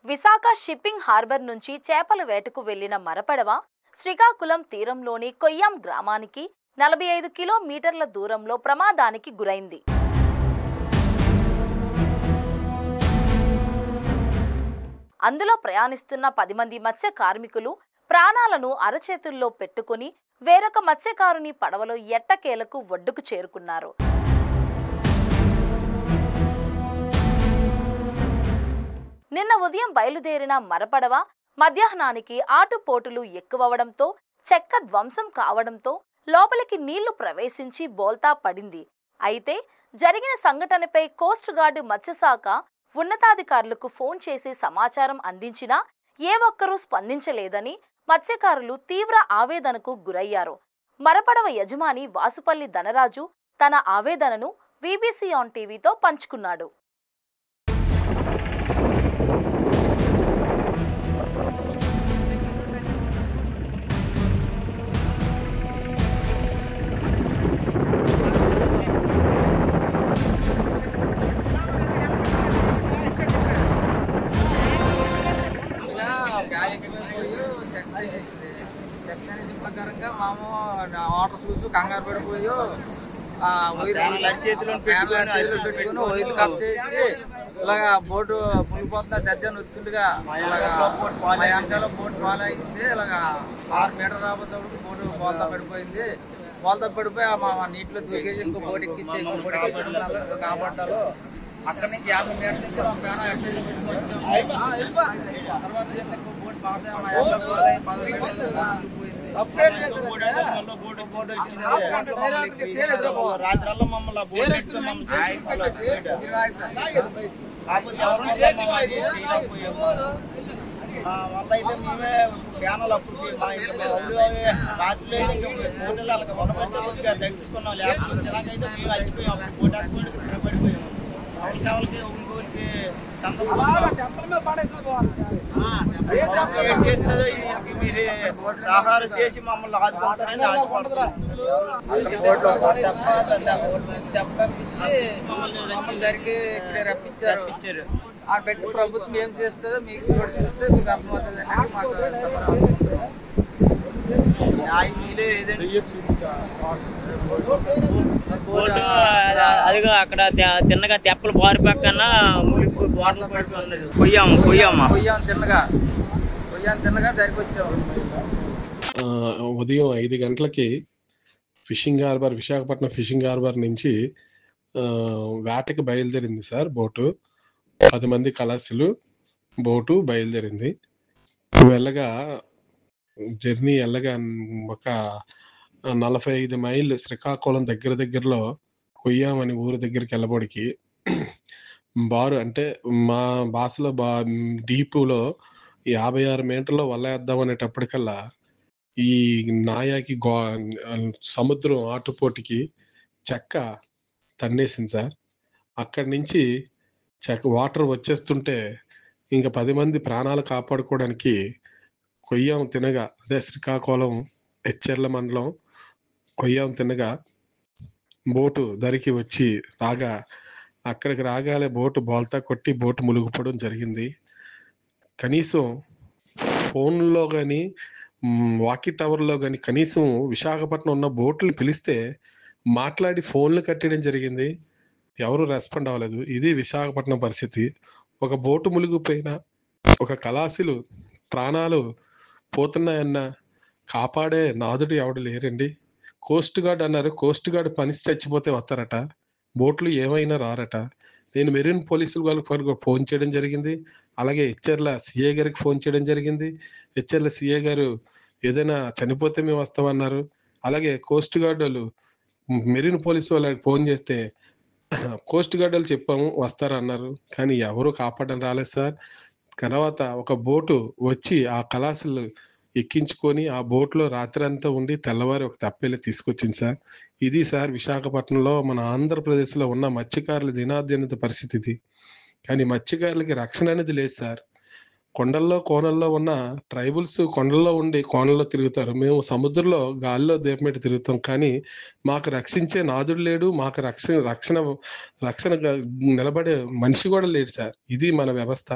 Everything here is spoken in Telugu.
విశాఖ షిప్పింగ్ హార్బర్ నుంచి చేపల వేటకు వెళ్లిన మరపడవ శ్రీకాకుళం తీరంలోని కొయ్యాం గ్రామానికి 45 కిలోమీటర్ల దూరంలో ప్రమాదానికి గురైంది. అందులో ప్రయాణిస్తున్న 10 మంది మత్స్య కార్మికులు ప్రాణాలను అరచేతుల్లో పెట్టుకుని వేరొక మత్స్యకారుని పడవలో ఎట్టకేలకు ఒడ్డుకు చేరుకున్నారు. నిన్న ఉదయం బయలుదేరిన మరపడవ మధ్యాహ్నానికి ఆటుపోటులు ఎక్కువవడంతో చెక్క ధ్వంసం కావడంతో లోపలికి నీళ్లు ప్రవేశించి బోల్తా పడింది. అయితే జరిగిన సంఘటనపై కోస్ట్ గార్డు మత్స్యశాఖ ఉన్నతాధికారులకు ఫోన్ చేసి సమాచారం అందించినా ఏ ఒక్కరూ స్పందించలేదని మత్స్యకారులు తీవ్ర ఆవేదనకు గురయ్యారు. మరపడవ యజమాని వాసుపల్లి ధనరాజు తన ఆవేదనను వీబీసీ ఆన్ టీవీతో పంచుకున్నాడు. ప్రకారంగా మాము వాటర్ చూసి కంగారు పడిపోయి పెట్టుకుని వైర్లు కట్ చేసి ఇలాగా బోటు మునిగిపోతున్న దర్జాన్ని వచ్చిందిగా మా వెనకాల బోటు ఫాలో అయింది. ఇలాగా 6 మీటర్ రాబోతున్నప్పుడు బోటు బోల్తా పడిపోయింది. బోల్తా పడిపోయి మా నీటిలో దూకేసి ఇంకో బోటు ఎక్కించి ఇంకో బోటు ఎక్కించడం ఇంకో కాపాడాలు. అక్కడి నుంచి 50 మీటర్ నుంచి మా పేన ఎక్కేసి పెట్టుకుని వచ్చాము. తర్వాత ఇంకో బోటు పాస్ అయ్యి మా ఎండ పోలే 10 మీటర్లు రాత్రల్లో మమ్మల్ని వల్ల అయితే మేమే ప్యానల్ అప్పుడు రాత్రిలో అయితే బోటలు వాళ్ళకి ఉండబట్టి తగ్గించుకున్నాం. లేకపోతే ఇలాగైతే మేము వచ్చిపోయాం. బోట్ పడిపోయాము. ఎవరికి ఇంకోరికి మీరు సహారం చేసి మమ్మల్ని ఆదుకుంటారని ఆశపడుతున్నాం. మమ్మల్ని దగ్గరికి ఇక్కడే రప్పించారు. ఆ పెట్టి ప్రభుత్వం ఏం చేస్తుందో మీకు చూస్తే మీకు అర్థమవుతుంది. అదిగో అక్కడ తిన్నగా తెప్పలు బారి పక్కన తిన్నగా జరిగి వచ్చాము. ఉదయం 5 గంటలకి fishing harbour Visakhapatnam fishing harbour నుంచి వేటకి బయలుదేరింది సార్ బోటు. 10 మంది కలాసులు బోటు బయలుదేరింది. వెళ్ళగా జర్నీ వెళ్ళగా ఒక 45 మైళ్ళు శ్రీకాకుళం దగ్గరలో కొయ్యాం అని ఊరు దగ్గరికి వెళ్ళబడికి బారు అంటే మా భాషలో డీపులో 56 మీటర్లో వల్లేద్దాం అనేటప్పటికల్లా ఈ నాయాకి సముద్రం ఆటుపోటికి చెక్క తన్నేసింది సార్. అక్కడి నుంచి వాటర్ వచ్చేస్తుంటే ఇంకా 10 మంది ప్రాణాలు కాపాడుకోవడానికి కొయ్యాం తినగా అదే శ్రీకాకుళం హెచ్చెర్ల మండలం కొయ్యాం తినగా బోటు దరికి వచ్చి రాగా అక్కడికి రాగానే బోటు బోల్తా కొట్టి బోటు మునిగిపోవడం జరిగింది. కనీసం ఫోన్లో కానీ వాకీ టవర్లో కానీ కనీసం విశాఖపట్నం ఉన్న బోట్లు పిలిస్తే మాట్లాడి ఫోన్లు కట్టడం జరిగింది. ఎవరు రెస్పాండ్ అవ్వలేదు. ఇది విశాఖపట్నం పరిస్థితి. ఒక బోటు మునిగిపోయినా ఒక కళాశీలు ప్రాణాలు పోతున్నాయన్న కాపాడే నాదుడు ఎవడు లేరండి. కోస్ట్ గార్డ్ అన్నారు. కోస్ట్ గార్డ్ పనిసి చచ్చిపోతే వస్తారట, బోట్లు ఏమైనా రారట. నేను మెరీన్ పోలీసులు వాళ్ళకి ఫోన్ చేయడం జరిగింది. అలాగే హెచ్ఆర్ల సిఏ గారికి ఫోన్ చేయడం జరిగింది. హెచ్ఆర్ల సిఏ గారు ఏదైనా చనిపోతే మేము వస్తామన్నారు. అలాగే కోస్ట్ గార్డ్ వాళ్ళు మెరీన్ పోలీసు వాళ్ళకి ఫోన్ చేస్తే కోస్ట్ గార్డ్ వాళ్ళు చెప్పాము వస్తారన్నారు. కానీ ఎవరు కాపాడడం రాలేదు సార్. తర్వాత ఒక బోటు వచ్చి ఆ కళాశాలు ఎక్కించుకొని ఆ బోట్లో రాత్రి అంతా ఉండి తెల్లవారి ఒక తెప్పేళ్ళి తీసుకొచ్చింది సార్. ఇది సార్ విశాఖపట్నంలో మన ఆంధ్రప్రదేశ్లో ఉన్న మత్స్యకారుల దినాధ్యనిత పరిస్థితి ఇది. కానీ మత్స్యకారులకి రక్షణ అనేది లేదు సార్. కొండల్లో కోనల్లో ఉన్న ట్రైబుల్స్ కొండల్లో ఉండి కోనల్లో తిరుగుతారు. మేము సముద్రంలో గాల్లో దీపమెట్టి తిరుగుతాం. కానీ మాకు రక్షించే నాదుడు లేడు. మాకు రక్షణ నిలబడే మనిషి కూడా లేడు సార్. ఇది మన వ్యవస్థ.